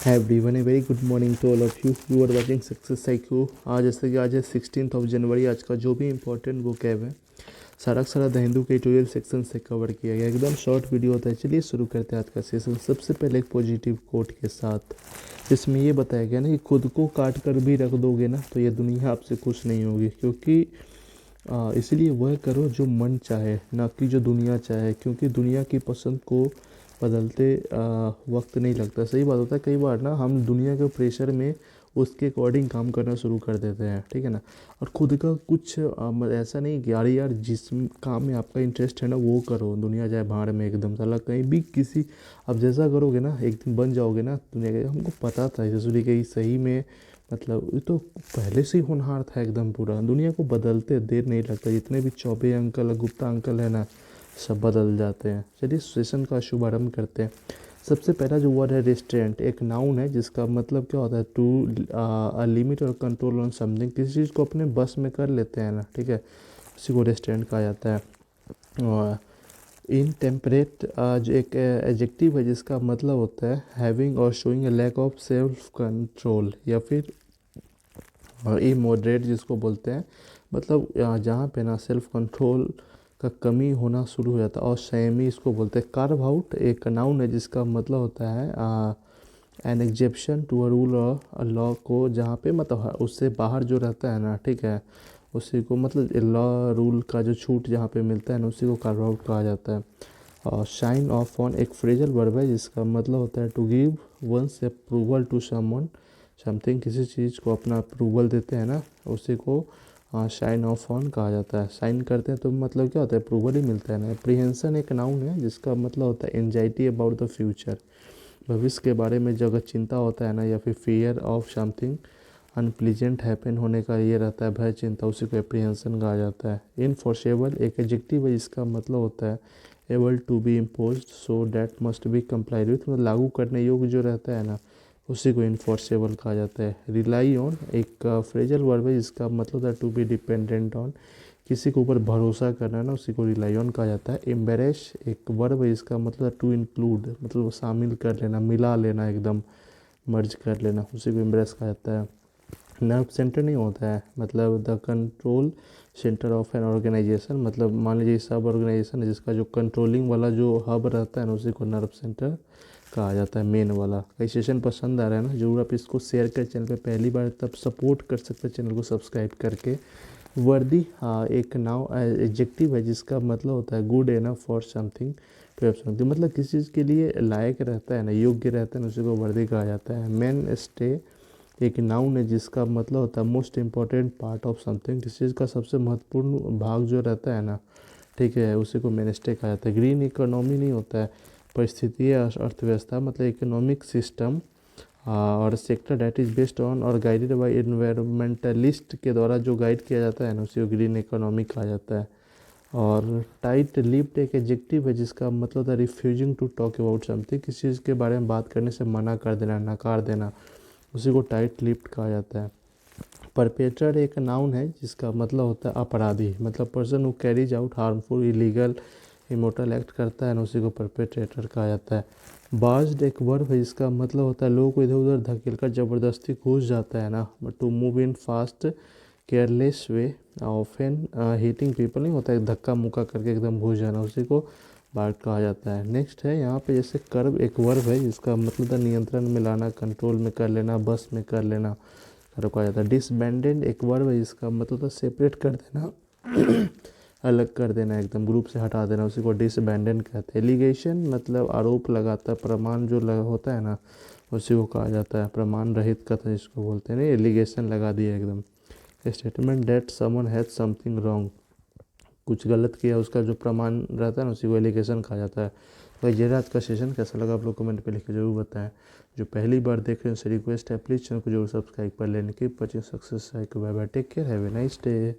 Hi everyone, a very good morning to all of you. You are watching Success IQ। आज जैसे कि आज है 16 जनवरी। आज का जो भी इम्पोर्टेंट बुक है सारा का सारा द हिंदू के एडिटोरियल सेक्शन से कवर किया गया। एकदम शॉर्ट वीडियो होता है। चलिए शुरू करते हैं आज का सेशन। सबसे पहले एक पॉजिटिव कोट के साथ, जिसमें ये बताया गया ना कि खुद को काट कर भी रख दोगे ना तो ये दुनिया आपसे खुश नहीं होगी, क्योंकि इसलिए वह करो जो मन चाहे, ना कि जो दुनिया चाहे, क्योंकि दुनिया की पसंद को बदलते वक्त नहीं लगता। सही बात होता है, कई बार ना हम दुनिया के प्रेशर में उसके अकॉर्डिंग काम करना शुरू कर देते हैं, ठीक है ना। और खुद का कुछ ऐसा नहीं कि यार जिस काम में आपका इंटरेस्ट है ना वो करो, दुनिया जाए भाड़ में एकदम साला कहीं भी किसी। अब जैसा करोगे ना एक दिन बन जाओगे ना दुनिया के। हमको पता था जैसे कि सही में मतलब ये तो पहले से ही होनहार था एकदम पूरा। दुनिया को बदलते देर नहीं लगता। जितने भी चौबे अंकल गुप्ता अंकल है ना सब बदल जाते हैं। चलिए सेशन का शुभारंभ करते हैं। सबसे पहला जो वर्ड है रेस्ट्रेंट, एक नाउन है जिसका मतलब क्या होता है टू लिमिट और कंट्रोल ऑन समथिंग। किसी चीज़ को अपने बस में कर लेते हैं ना, ठीक है, उसी को रेस्ट्रेंट कहा जाता है। और इन टेम्परेट जो एक एडजेक्टिव है जिसका मतलब होता है हैविंग और showing a lack of self control, या फिर इमोडरेट जिसको बोलते हैं, मतलब जहाँ पे ना सेल्फ कंट्रोल का कमी होना शुरू हो जाता है। और संयमी इसको बोलते हैं। कार्व आउट एक नाउन है जिसका मतलब होता है an exception to a rule और लॉ को, जहाँ पे मतलब उससे बाहर जो रहता है ना, ठीक है, उसी को मतलब लॉ रूल का जो छूट जहाँ पे मिलता है ना उसी को कार्व आउट कहा जाता है। और शाइन ऑफ ऑन एक फ्रेजल वर्ब है जिसका मतलब होता है to give one's approval to someone something. किसी चीज़ को अपना अप्रूवल देते हैं ना उसी को शाइन ऑफ ऑन कहा जाता है। साइन करते हैं तो मतलब क्या होता है अप्रूवल ही मिलता है ना। एप्रीहेंशन एक नाउन है जिसका मतलब होता है एंजाइटी अबाउट द फ्यूचर, भविष्य के बारे में जो अगर चिंता होता है ना, या फिर fear of something unpleasant happen होने का ये रहता है भय चिंता, उसी को एप्रीहेंशन कहा जाता है। इनफोर्सेबल एक एडजेक्टिव है जिसका मतलब होता है able to be imposed so that must be complied with, मतलब लागू करने योग्य जो रहता है ना उसी को इनफोर्सेबल कहा जाता है। रिलाई ऑन एक फ्रेजल वर्ब है जिसका मतलब होता है टू बी डिपेंडेंट ऑन, किसी के ऊपर भरोसा करना ना उसी को रिलाई ऑन कहा जाता है। एम्बेरेश एक वर्ब है जिसका मतलब है टू इंक्लूड, मतलब शामिल कर लेना, मिला लेना, एकदम मर्ज कर लेना, उसी को एम्बेरेस कहा जाता है। नर्व सेंटर नहीं होता है, मतलब the control centre of an organisation, मतलब मान लीजिए सब ऑर्गेनाइजेशन है जिसका जो कंट्रोलिंग वाला जो हब रहता है ना उसी को नर्व सेंटर कहा जाता है, मेन वाला। कई सेशन पसंद आ रहा है ना, जरूर आप इसको शेयर कर चैनल पे पहली बार तब सपोर्ट कर सकते हैं चैनल को सब्सक्राइब करके। वर्दी एक नाउ एडजेक्टिव है जिसका मतलब होता है good enough for something to have something, मतलब किसी चीज़ के लिए लायक रहता है ना, योग्य रहता है ना उसी को वर्दी कहा जाता है। मेन स्टे एक नाउन है जिसका मतलब होता है most important part of something, किसी चीज़ का सबसे महत्वपूर्ण भाग जो रहता है ना, ठीक है, उसी को मेन स्टे कहा जाता है। ग्रीन इकोनॉमी नहीं होता है परिस्थिति या अर्थव्यवस्था, मतलब इकोनॉमिक सिस्टम और sector that is based on और गाइडेड बाय एनवायरमेंटलिस्ट के द्वारा जो गाइड किया जाता है ना उसी को ग्रीन इकोनॉमी कहा जाता है। और टाइट लिप्ड एक एडजेक्टिव है जिसका मतलब होता है refusing to talk about something, किसी चीज़ के बारे में बात करने से मना कर देना, नकार देना, उसी को टाइट लिप्ड कहा जाता है। परपेट्रेटर एक नाउन है जिसका मतलब होता है अपराधी, मतलब person who carries out harmful illegal immoral act करता है ना उसी को परपेट्रेटर कहा जाता है। बाज्ड एक वर्ब है जिसका मतलब होता है लोगों को इधर उधर धकेल कर ज़बरदस्ती घुस जाता है ना, to move in fast careless way often hitting people नहीं होता है धक्का मुक्का करके एकदम घुस जाना, उसी को बार्ड कहा जाता है। नेक्स्ट है यहाँ पे जैसे कर्व एक वर्ब है जिसका मतलब है नियंत्रण में लाना, कंट्रोल में कर लेना, बस में कर लेना, कर्व कहा जाता है। डिसबैंडेड एक वर्ब है जिसका मतलब है सेपरेट कर देना अलग कर देना, एकदम ग्रुप से हटा देना, उसी को डिसबैंडेड कहते हैं। एलिगेशन मतलब आरोप लगाता है, प्रमाण जो होता है ना उसी को कहा जाता है प्रमाण रहित कथन जिसको बोलते हैं, नहीं एलिगेशन लगा दिया एकदम। Statement that someone has something wrong, कुछ गलत किया उसका जो प्रमाण रहता है ना उसी को एलिगेशन कहा जाता है। तो ये आज का सेशन कैसा लगा आप लोग कमेंट पे लिख के जरूर बताएं। जो पहली बार देख रहे हैं उनसे रिक्वेस्ट है प्लीज़ चैनल को जरूर सब्सक्राइब कर लेने की। 25 सक्सेस है। Bye bye, take care, have a nice day.